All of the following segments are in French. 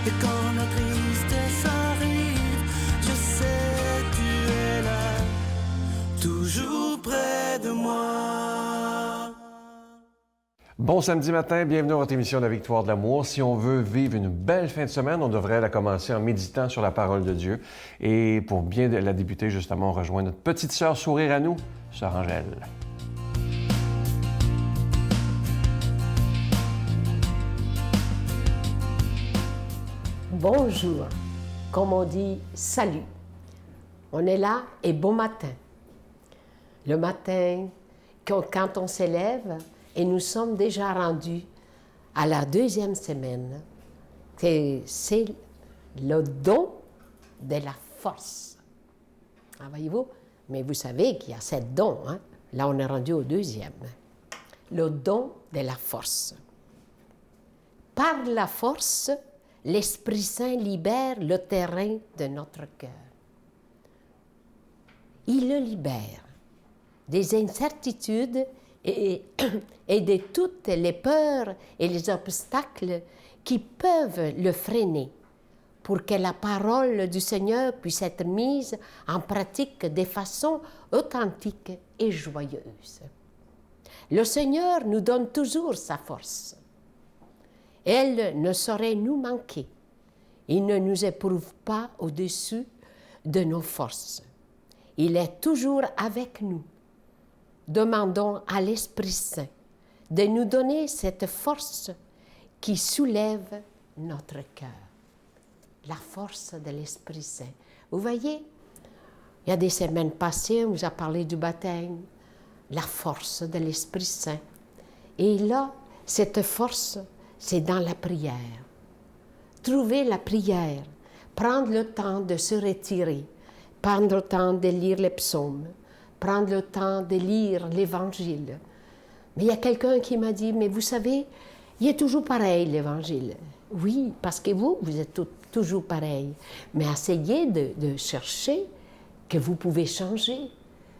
Et quand la tristesse arrive, je sais tu es là, toujours près de moi. Bon samedi matin, bienvenue à votre émission de la Victoire de l'amour. Si on veut vivre une belle fin de semaine, on devrait la commencer en méditant sur la parole de Dieu. Et pour bien la débuter, justement, on rejoint notre petite sœur sourire à nous, sœur Angèle. Bonjour, comme on dit, salut. On est là et bon matin. Le matin, quand on s'élève, et nous sommes déjà rendus à la deuxième semaine, c'est le don de la force. Ah, voyez-vous? Mais vous savez qu'il y a 7 dons, hein? Là, on est rendu au deuxième. Le don de la force. Par la force, l'Esprit Saint libère le terrain de notre cœur. Il le libère des incertitudes et de toutes les peurs et les obstacles qui peuvent le freiner pour que la parole du Seigneur puisse être mise en pratique de façon authentique et joyeuse. Le Seigneur nous donne toujours sa force. Elle ne saurait nous manquer. Il ne nous éprouve pas au-dessus de nos forces. Il est toujours avec nous. Demandons à l'Esprit Saint de nous donner cette force qui soulève notre cœur. La force de l'Esprit Saint. Vous voyez, il y a des semaines passées, on vous a parlé du baptême, la force de l'Esprit Saint. Et là, cette force, c'est dans la prière. Trouver la prière, prendre le temps de se retirer, prendre le temps de lire les psaumes, prendre le temps de lire l'Évangile. Mais il y a quelqu'un qui m'a dit, mais vous savez, il est toujours pareil l'Évangile. Oui, parce que vous êtes toujours pareil. Mais essayez de chercher que vous pouvez changer.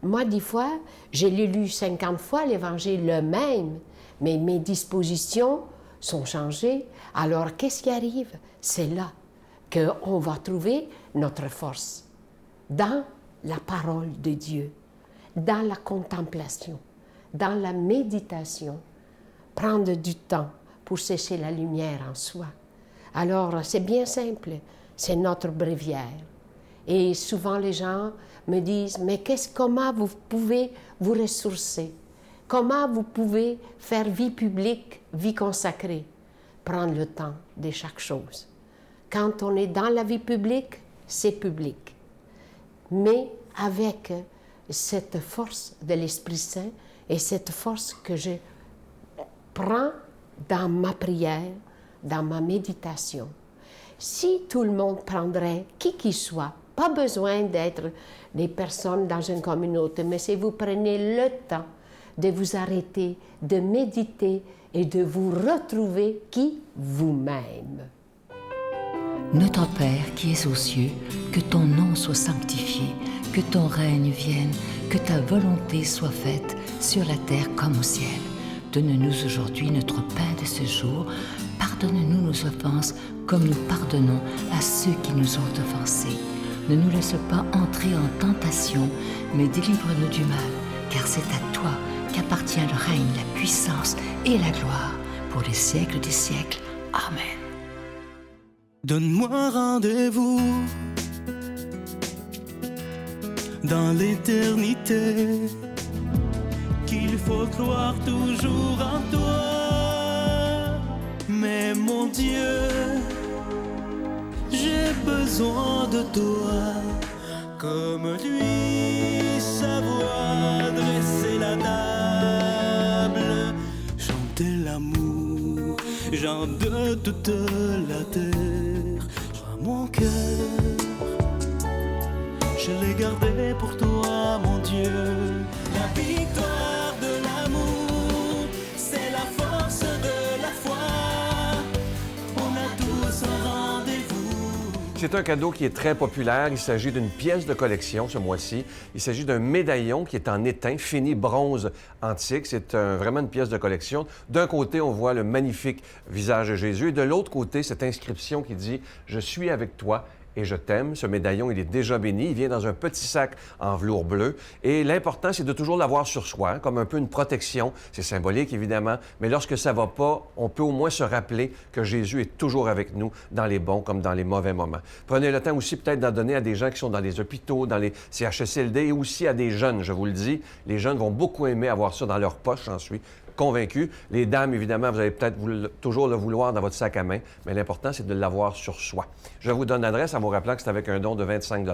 Moi, 10 fois, je l'ai lu 50 fois l'Évangile le même, mais mes dispositions sont changées. Alors, qu'est-ce qui arrive? C'est là qu'on va trouver notre force, dans la parole de Dieu, dans la contemplation, dans la méditation, prendre du temps pour sécher la lumière en soi. Alors, c'est bien simple, c'est notre bréviaire. Et souvent, les gens me disent, mais comment vous pouvez vous ressourcer? Comment vous pouvez faire vie publique, vie consacrée? Prendre le temps de chaque chose. Quand on est dans la vie publique, c'est public. Mais avec cette force de l'Esprit Saint et cette force que je prends dans ma prière, dans ma méditation. Si tout le monde prendrait, qui qu'il soit, pas besoin d'être des personnes dans une communauté, mais si vous prenez le temps de vous arrêter, de méditer et de vous retrouver qui vous-même. Notre Père qui es aux cieux, que ton nom soit sanctifié, que ton règne vienne, que ta volonté soit faite sur la terre comme au ciel. Donne-nous aujourd'hui notre pain de ce jour. Pardonne-nous nos offenses comme nous pardonnons à ceux qui nous ont offensés. Ne nous laisse pas entrer en tentation, mais délivre-nous du mal, car c'est à toi qu'appartient le règne, la puissance et la gloire pour les siècles des siècles. Amen. Donne-moi rendez-vous dans l'éternité, qu'il faut croire toujours en toi. Mais mon Dieu, j'ai besoin de toi, comme lui savoir dresser la table, chanter l'amour, gens de toute la terre. Joins mon cœur, je l'ai gardé pour toi, mon Dieu. La victoire de l'amour, c'est la force de la foi. On a tous un rendez-vous C'est un cadeau qui est très populaire. Il s'agit d'une pièce de collection ce mois-ci. Il s'agit d'un médaillon qui est en étain, fini bronze antique. C'est vraiment une pièce de collection. D'un côté, on voit le magnifique visage de Jésus et de l'autre côté, cette inscription qui dit « Je suis avec toi ». Et je t'aime. Ce médaillon, il est déjà béni. Il vient dans un petit sac en velours bleu. Et l'important, c'est de toujours l'avoir sur soi, hein, comme un peu une protection. C'est symbolique, évidemment. Mais lorsque ça va pas, on peut au moins se rappeler que Jésus est toujours avec nous dans les bons comme dans les mauvais moments. Prenez le temps aussi peut-être d'en donner à des gens qui sont dans les hôpitaux, dans les CHSLD et aussi à des jeunes, je vous le dis. Les jeunes vont beaucoup aimer avoir ça dans leur poche, j'en suis convaincu. Les dames, évidemment, vous allez peut-être toujours le vouloir dans votre sac à main, mais l'important, c'est de l'avoir sur soi. Je vous donne l'adresse en vous rappelant que c'est avec un don de 25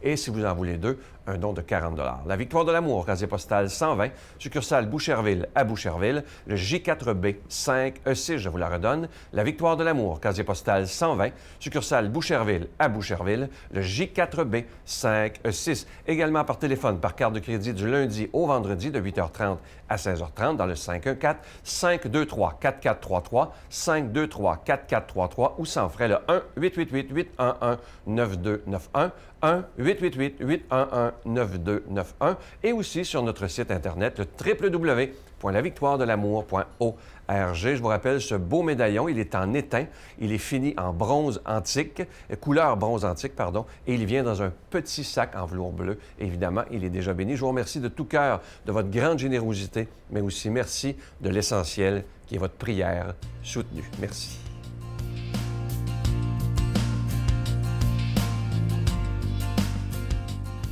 et si vous en voulez deux, un don de 40 La Victoire de l'amour, casier postal 120, succursale Boucherville à Boucherville, le J4B 5E6, je vous la redonne. La Victoire de l'amour, casier postal 120, succursale Boucherville à Boucherville, le J4B 5E6. Également par téléphone, par carte de crédit du lundi au vendredi de 8h30 à 16h30 dans le 514-523-4433, 523-4433 ou sans frais le 1-888-811-9291, 1-888-811-9291 et aussi sur notre site Internet, le www.lavictoiredelamour.org. Je vous rappelle, ce beau médaillon, il est en étain, il est fini en bronze antique, couleur bronze antique, pardon, et il vient dans un petit sac en velours bleu. Évidemment, il est déjà béni. Je vous remercie de tout cœur de votre grande générosité, mais aussi merci de l'essentiel qui est votre prière soutenue. Merci.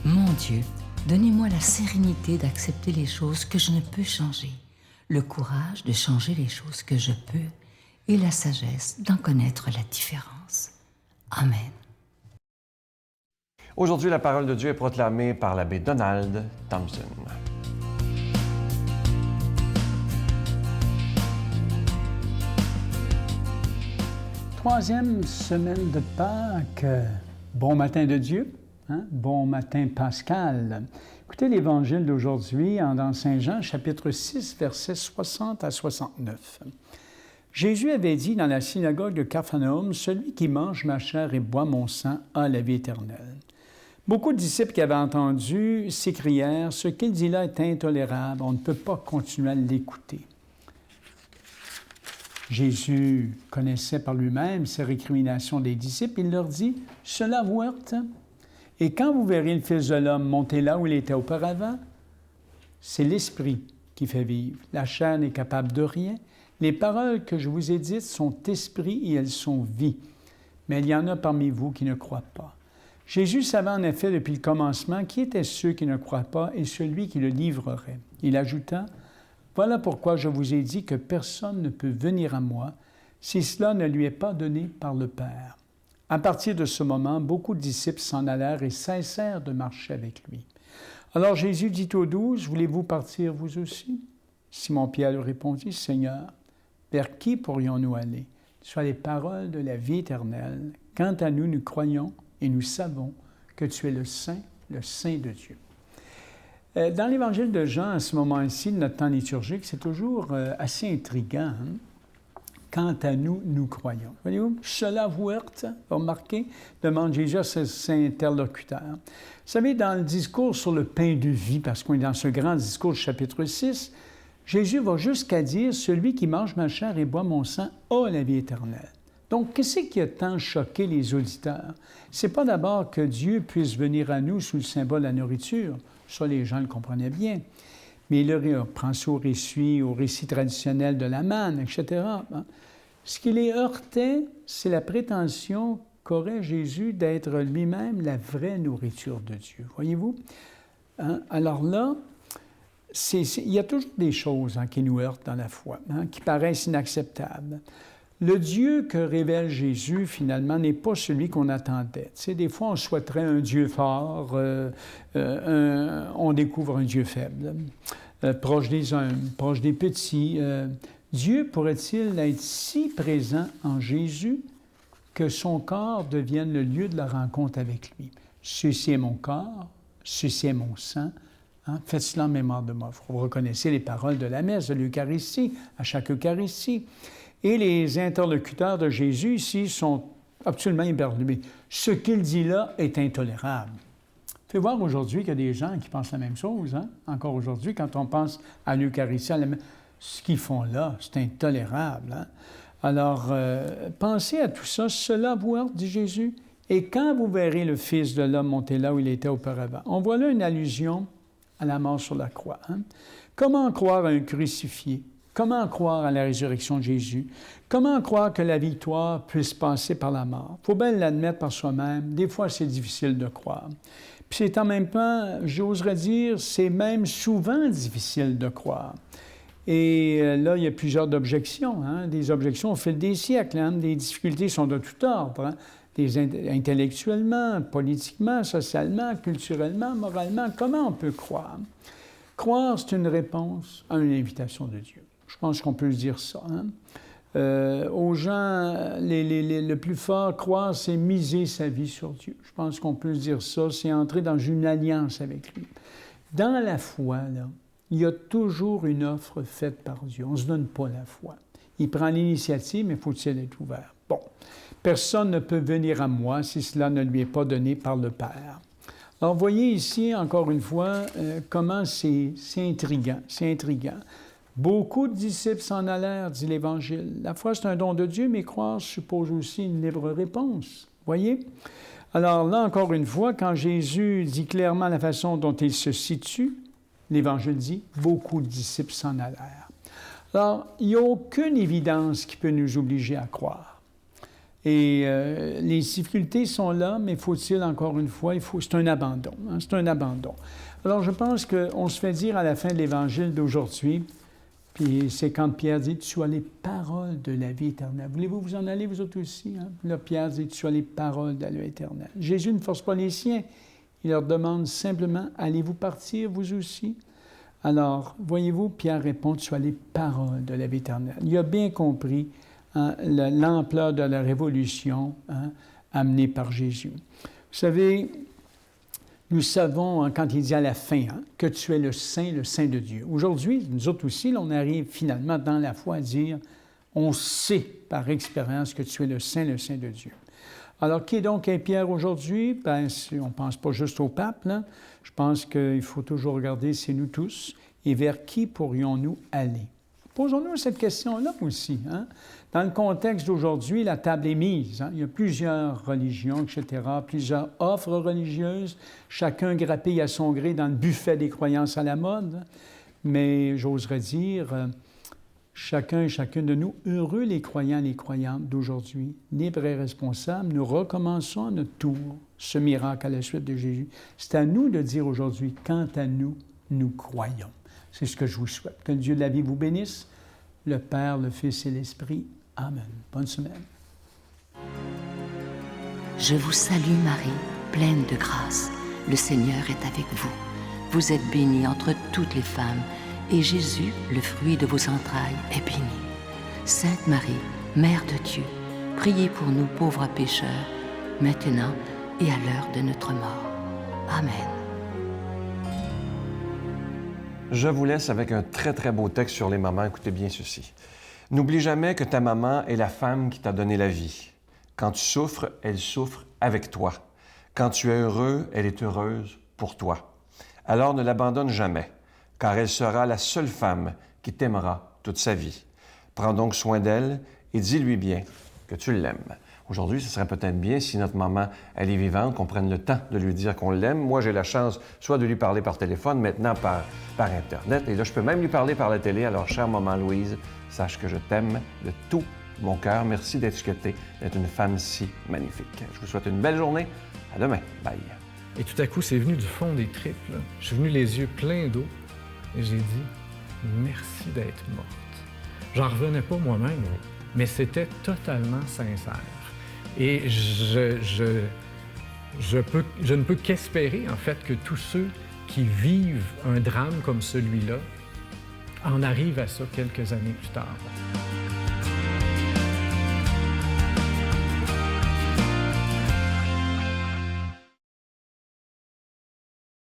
Mon Dieu, donnez-moi la sérénité d'accepter les choses que je ne peux changer, le courage de changer les choses que je peux et la sagesse d'en connaître la différence. Amen. Aujourd'hui, la parole de Dieu est proclamée par l'abbé Donald Thompson. Troisième semaine de Pâques. Bon matin de Dieu. Hein? Bon matin Pascal. Écoutez l'Évangile d'aujourd'hui dans Saint Jean, chapitre 6, versets 60 à 69. Jésus avait dit dans la synagogue de Capharnaüm, « Celui qui mange ma chair et boit mon sang a la vie éternelle. » Beaucoup de disciples qui avaient entendu s'écrièrent, « Ce qu'il dit là est intolérable, on ne peut pas continuer à l'écouter. » Jésus connaissait par lui-même ces récriminations des disciples. Il leur dit, « Cela vous heurte? Et quand vous verrez le Fils de l'homme monter là où il était auparavant, c'est l'Esprit qui fait vivre. La chair n'est capable de rien. Les paroles que je vous ai dites sont esprit et elles sont vie. Mais il y en a parmi vous qui ne croient pas. » Jésus savait en effet depuis le commencement qui étaient ceux qui ne croient pas et celui qui le livrerait. Il ajouta, « Voilà pourquoi je vous ai dit que personne ne peut venir à moi si cela ne lui est pas donné par le Père. » À partir de ce moment, beaucoup de disciples s'en allèrent et cessèrent de marcher avec lui. Alors Jésus dit aux 12, « Voulez-vous partir vous aussi? » Simon-Pierre lui répondit, « Seigneur, vers qui pourrions-nous aller? Ce sont les paroles de la vie éternelle. Quant à nous, nous croyons et nous savons que tu es le Saint de Dieu. » Dans l'Évangile de Jean, à ce moment-ci, de notre temps liturgique, c'est toujours assez intriguant. Hein? Quant à nous, nous croyons. Voyez-vous, cela vous heurte, remarquez, demande Jésus à ses interlocuteurs. Vous savez, dans le discours sur le pain de vie, parce qu'on est dans ce grand discours du chapitre 6, Jésus va jusqu'à dire « Celui qui mange ma chair et boit mon sang a la vie éternelle. » Donc, qu'est-ce qui a tant choqué les auditeurs? Ce n'est pas d'abord que Dieu puisse venir à nous sous le symbole de la nourriture. Ça, les gens le comprenaient bien. Mais il prend ça au récit traditionnel de la manne, etc. Ce qui les heurtait, c'est la prétention qu'aurait Jésus d'être lui-même la vraie nourriture de Dieu. Voyez-vous? Hein? Alors là, il y a toujours des choses qui nous heurtent dans la foi, qui paraissent inacceptables. Le Dieu que révèle Jésus, finalement, n'est pas celui qu'on attendait. Tu sais, des fois, on souhaiterait un Dieu fort, on découvre un Dieu faible, proche des humbles, proche des petits. Dieu pourrait-il être si présent en Jésus que son corps devienne le lieu de la rencontre avec lui? Ceci est mon corps, ceci est mon sang. Hein? Faites cela en mémoire de moi. Vous reconnaissez les paroles de la messe, de l'Eucharistie, à chaque Eucharistie. Et les interlocuteurs de Jésus ici sont absolument éberlué. Ce qu'il dit là est intolérable. Fais voir aujourd'hui qu'il y a des gens qui pensent la même chose, hein? Encore aujourd'hui, quand on pense à l'Eucharistie, ce qu'ils font là, c'est intolérable. Hein? Alors, pensez à tout ça. Cela vous heurte, dit Jésus, et quand vous verrez le Fils de l'homme monter là où il était auparavant. On voit là une allusion à la mort sur la croix. Hein? Comment croire à un crucifié? Comment croire à la résurrection de Jésus? Comment croire que la victoire puisse passer par la mort? Il faut bien l'admettre par soi-même. Des fois, c'est difficile de croire. Puis c'est en même temps, j'oserais dire, c'est même souvent difficile de croire. Et là, il y a plusieurs objections, hein? Des objections au fil des siècles. Hein? Des difficultés sont de tout ordre, hein? Intellectuellement, politiquement, socialement, culturellement, moralement. Comment on peut croire? Croire, c'est une réponse à une invitation de Dieu. Je pense qu'on peut dire ça. Hein? Aux gens, le plus fort, croire, c'est miser sa vie sur Dieu. Je pense qu'on peut dire ça, c'est entrer dans une alliance avec lui. Dans la foi, là, il y a toujours une offre faite par Dieu. On ne se donne pas la foi. Il prend l'initiative, mais faut-il être ouvert? Bon. Personne ne peut venir à moi si cela ne lui est pas donné par le Père. Alors, voyez ici, encore une fois, comment c'est intriguant. C'est intriguant. Beaucoup de disciples s'en allèrent, dit l'Évangile. La foi, c'est un don de Dieu, mais croire suppose aussi une libre réponse. Voyez? Alors là, encore une fois, quand Jésus dit clairement la façon dont il se situe, l'Évangile dit « beaucoup de disciples s'en allèrent ». Alors, il n'y a aucune évidence qui peut nous obliger à croire. Et les difficultés sont là, mais faut-il, encore une fois, c'est un abandon. Hein? C'est un abandon. Alors, je pense qu'on se fait dire à la fin de l'Évangile d'aujourd'hui, puis c'est quand Pierre dit « Tu as les paroles de la vie éternelle ». Voulez-vous vous en aller, vous autres aussi? Hein? Là, Pierre dit « Tu as les paroles de la vie éternelle ». Jésus ne force pas les siens. Il leur demande simplement « Allez-vous partir, vous aussi? » Alors, voyez-vous, Pierre répond « Tu as les paroles de la vie éternelle ». Il a bien compris hein, l'ampleur de la révolution hein, amenée par Jésus. Vous savez, nous savons, hein, quand il dit à la fin, hein, que tu es le Saint de Dieu. Aujourd'hui, nous autres aussi, là, on arrive finalement dans la foi à dire, on sait par expérience que tu es le Saint de Dieu. Alors, qui est donc un Pierre aujourd'hui? Bien, on ne pense pas juste au pape, là. Je pense qu'il faut toujours regarder, c'est nous tous, et vers qui pourrions-nous aller? Posons-nous cette question-là aussi. Hein? Dans le contexte d'aujourd'hui, la table est mise. Hein? Il y a plusieurs religions, etc., plusieurs offres religieuses, chacun grappille à son gré dans le buffet des croyances à la mode. Mais j'oserais dire, chacun et chacune de nous, heureux les croyants et les croyantes d'aujourd'hui, libres et responsables, nous recommençons à notre tour ce miracle à la suite de Jésus. C'est à nous de dire aujourd'hui, quant à nous, nous croyons. C'est ce que je vous souhaite. Que Dieu de la vie vous bénisse, le Père, le Fils et l'Esprit. Amen. Bonne semaine. Je vous salue Marie, pleine de grâce. Le Seigneur est avec vous. Vous êtes bénie entre toutes les femmes, et Jésus, le fruit de vos entrailles, est béni. Sainte Marie, Mère de Dieu, priez pour nous pauvres pécheurs, maintenant et à l'heure de notre mort. Amen. Je vous laisse avec un très, très beau texte sur les mamans. Écoutez bien ceci. « N'oublie jamais que ta maman est la femme qui t'a donné la vie. Quand tu souffres, elle souffre avec toi. Quand tu es heureux, elle est heureuse pour toi. Alors ne l'abandonne jamais, car elle sera la seule femme qui t'aimera toute sa vie. Prends donc soin d'elle et dis-lui bien que tu l'aimes. » Aujourd'hui, ce serait peut-être bien si notre maman, elle est vivante, qu'on prenne le temps de lui dire qu'on l'aime. Moi, j'ai la chance soit de lui parler par téléphone, maintenant par Internet. Et là, je peux même lui parler par la télé. Alors, chère maman Louise, sache que je t'aime de tout mon cœur. Merci d'être ce que t'es, d'être une femme si magnifique. Je vous souhaite une belle journée. À demain. Bye. Et tout à coup, c'est venu du fond des tripes. Là. Je suis venu les yeux pleins d'eau et j'ai dit « Merci d'être morte ». J'en revenais pas moi-même, mais c'était totalement sincère. Et je ne peux qu'espérer, en fait, que tous ceux qui vivent un drame comme celui-là en arrivent à ça quelques années plus tard.